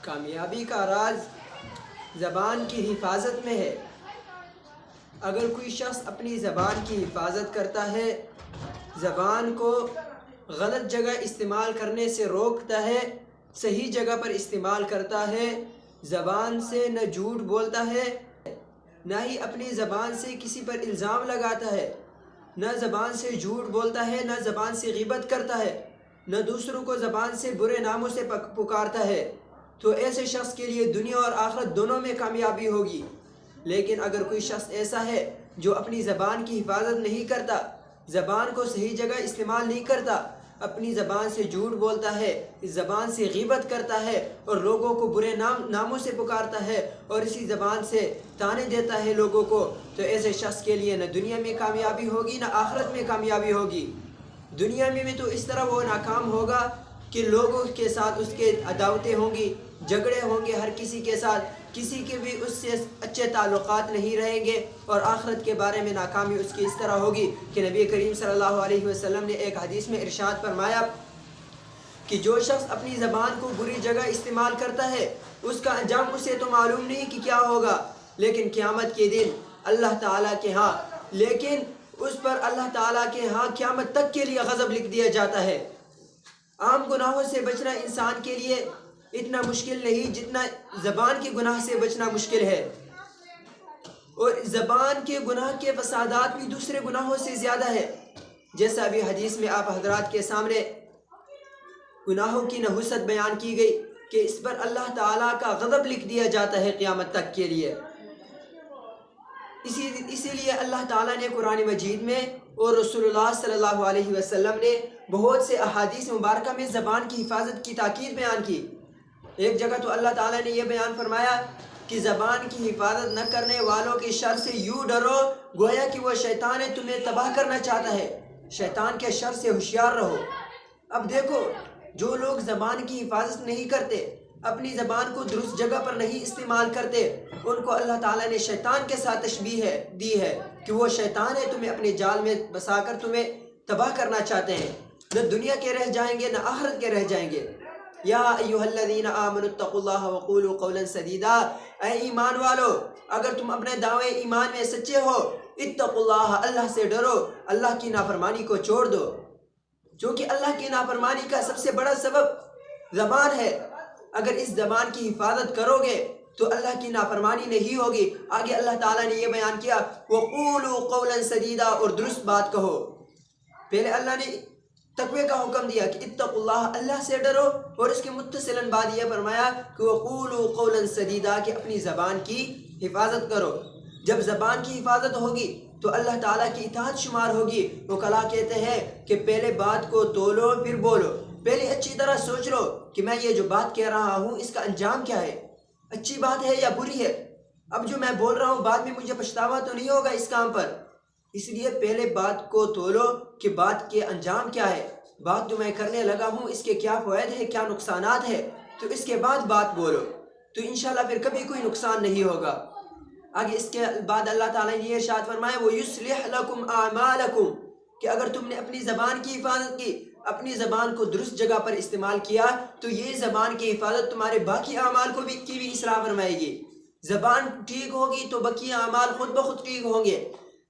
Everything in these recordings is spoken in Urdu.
کامیابی کا راز زبان کی حفاظت میں ہے۔ اگر کوئی شخص اپنی زبان کی حفاظت کرتا ہے، زبان کو غلط جگہ استعمال کرنے سے روکتا ہے، صحیح جگہ پر استعمال کرتا ہے، زبان سے نہ جھوٹ بولتا ہے، نہ ہی اپنی زبان سے کسی پر الزام لگاتا ہے، نہ زبان سے جھوٹ بولتا ہے، نہ زبان سے غیبت کرتا ہے، نہ دوسروں کو زبان سے برے ناموں سے پکارتا ہے، تو ایسے شخص کے لیے دنیا اور آخرت دونوں میں کامیابی ہوگی۔ لیکن اگر کوئی شخص ایسا ہے جو اپنی زبان کی حفاظت نہیں کرتا، زبان کو صحیح جگہ استعمال نہیں کرتا، اپنی زبان سے جھوٹ بولتا ہے، اس زبان سے غیبت کرتا ہے اور لوگوں کو برے ناموں سے پکارتا ہے اور اسی زبان سے طعنے دیتا ہے لوگوں کو، تو ایسے شخص کے لیے نہ دنیا میں کامیابی ہوگی نہ آخرت میں کامیابی ہوگی۔ دنیا میں تو اس طرح وہ ناکام ہوگا کہ لوگوں کے ساتھ اس کے عداوتیں ہوں گی، جھگڑے ہوں گے، ہر کسی کے ساتھ کسی کے بھی اس سے اچھے تعلقات نہیں رہیں گے، اور آخرت کے بارے میں ناکامی اس کی اس طرح ہوگی کہ نبی کریم صلی اللہ علیہ وسلم نے ایک حدیث میں ارشاد فرمایا کہ جو شخص اپنی زبان کو بری جگہ استعمال کرتا ہے اس کا انجام اسے تو معلوم نہیں کہ کیا ہوگا، لیکن قیامت کے دن اللہ تعالیٰ کے ہاں اس پر اللہ تعالیٰ کے ہاں قیامت تک کے لیے غضب لکھ دیا جاتا ہے۔ عام گناہوں سے بچنا انسان کے لیے اتنا مشکل نہیں جتنا زبان کے گناہ سے بچنا مشکل ہے، اور زبان کے گناہ کے فسادات بھی دوسرے گناہوں سے زیادہ ہے، جیسا ابھی حدیث میں آپ حضرات کے سامنے گناہوں کی نحوست بیان کی گئی کہ اس پر اللہ تعالیٰ کا غضب لکھ دیا جاتا ہے قیامت تک کے لیے۔ اسی لیے اللہ تعالیٰ نے قرآن مجید میں اور رسول اللہ صلی اللہ علیہ وسلم نے بہت سے احادیث مبارکہ میں زبان کی حفاظت کی تاکید بیان کی۔ ایک جگہ تو اللہ تعالیٰ نے یہ بیان فرمایا کہ زبان کی حفاظت نہ کرنے والوں کے شر سے یوں ڈرو گویا کہ وہ شیطان تمہیں تباہ کرنا چاہتا ہے، شیطان کے شر سے ہوشیار رہو۔ اب دیکھو، جو لوگ زبان کی حفاظت نہیں کرتے، اپنی زبان کو درست جگہ پر نہیں استعمال کرتے، ان کو اللہ تعالیٰ نے شیطان کے ساتھ تشبیہ دی ہے کہ وہ شیطان ہے، تمہیں اپنے جال میں بسا کر تمہیں تباہ کرنا چاہتے ہیں، نہ دنیا کے رہ جائیں گے نہ آخرت کے رہ جائیں گے۔ یا ایھا الذین آمنوا اتقوا اللہ وقولوا قولا سدیدا، اے ایمان والو اگر تم اپنے دعوے ایمان میں سچے ہو، اتقوا اللہ، اللہ سے ڈرو، اللہ کی نافرمانی کو چھوڑ دو، جو کہ اللہ کی نافرمانی کا سب سے بڑا سبب زبان ہے۔ اگر اس زبان کی حفاظت کرو گے تو اللہ کی نافرمانی نہیں ہوگی۔ آگے اللہ تعالیٰ نے یہ بیان کیا وَقُولُوا قَوْلًا سَدِيدًا، اور درست بات کہو۔ پہلے اللہ نے تقوی کا حکم دیا کہ اتقوا اللہ، اللہ سے ڈرو، اور اس کے متصلاً بعد یہ فرمایا کہ وَقُولُوا قَوْلًا سَدِيدًا، کہ اپنی زبان کی حفاظت کرو۔ جب زبان کی حفاظت ہوگی تو اللہ تعالیٰ کی اطاعت شمار ہوگی۔ وکلا کہتے ہیں کہ پہلے بات کو تولو پھر بولو، پہلے اچھی طرح سوچ لو کہ میں یہ جو بات کہہ رہا ہوں اس کا انجام کیا ہے، اچھی بات ہے یا بری ہے۔ اب جو میں بول رہا ہوں بعد میں مجھے پچھتاوا تو نہیں ہوگا اس کام پر، اس لیے پہلے بات کو تولو کہ بات کے انجام کیا ہے، بات جو میں کرنے لگا ہوں اس کے کیا فوائد ہے، کیا نقصانات ہے، تو اس کے بعد بات بولو، تو انشاءاللہ پھر کبھی کوئی نقصان نہیں ہوگا۔ آگے اس کے بعد اللہ تعالیٰ نے یہ ارشاد فرمایا وَيُصْلِحْ لَكُمْ أَعْمَالَكُمْ، کہ اگر تم نے اپنی زبان کی حفاظت کی، اپنی زبان کو درست جگہ پر استعمال کیا، تو یہ زبان کی حفاظت تمہارے باقی اعمال کو بھی اصلاح فرمائے گی۔ زبان ٹھیک ہوگی تو باقی اعمال خود بخود ٹھیک ہوں گے۔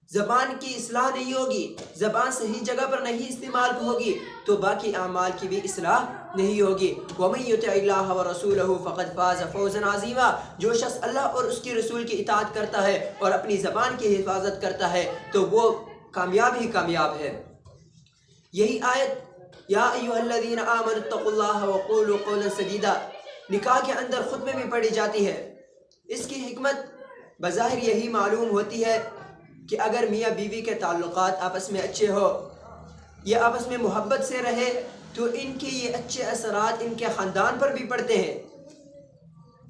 زبان کی اصلاح نہیں ہوگی، زبان صحیح جگہ پر نہیں استعمال ہوگی تو باقی اعمال کی بھی اصلاح نہیں ہوگی۔ وَمَن يُطِعِ اللَّهَ وَرَسُولَهُ فَقَدْ فَازَ فَوْزًا عَظِيمًا، جو شخص اللہ اور اس کے رسول کی اطاعت کرتا ہے اور اپنی زبان کی حفاظت کرتا ہے تو وہ کامیاب ہی کامیاب ہے۔ یہی آیت یا ایھا الذین آمنوا اتقوا اللہ وقولوا قولا سدیدا نکاح کے اندر خطبے میں پڑھی جاتی ہے۔ اس کی حکمت بظاہر یہی معلوم ہوتی ہے کہ اگر میاں بیوی کے تعلقات آپس میں اچھے ہو، یہ آپس میں محبت سے رہے، تو ان کے یہ اچھے اثرات ان کے خاندان پر بھی پڑتے ہیں۔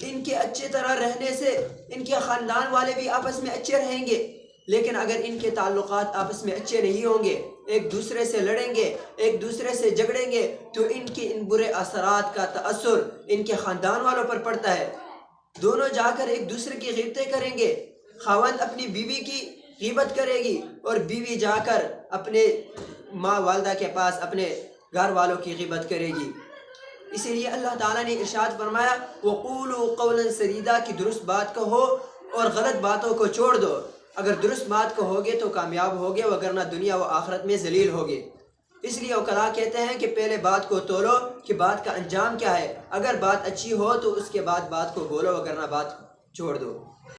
ان کے اچھے طرح رہنے سے ان کے خاندان والے بھی آپس میں اچھے رہیں گے۔ لیکن اگر ان کے تعلقات آپس میں اچھے نہیں ہوں گے، ایک دوسرے سے لڑیں گے، ایک دوسرے سے جھگڑیں گے، تو ان کے ان برے اثرات کا تأثر ان کے خاندان والوں پر پڑتا ہے۔ دونوں جا کر ایک دوسرے کی غیبتیں کریں گے، خاوند اپنی بیوی کی غیبت کرے گی اور بیوی جا کر اپنے ماں والدہ کے پاس اپنے گھر والوں کی غیبت کرے گی۔ اسی لیے اللہ تعالیٰ نے ارشاد فرمایا وَقُولُوا قَوْلًا سَدِيدًا کہ درست بات کہو اور غلط باتوں کو چھوڑ دو. اگر درست بات کہو گے تو کامیاب ہوگے وگرنہ دنیا و آخرت میں ذلیل ہوگے. اس لیے عقلاء کہتے ہیں کہ پہلے بات کو تولو کہ بات کا انجام کیا ہے. اگر بات اچھی ہو تو اس کے بعد بات کو بولو وگرنہ بات چھوڑ دو.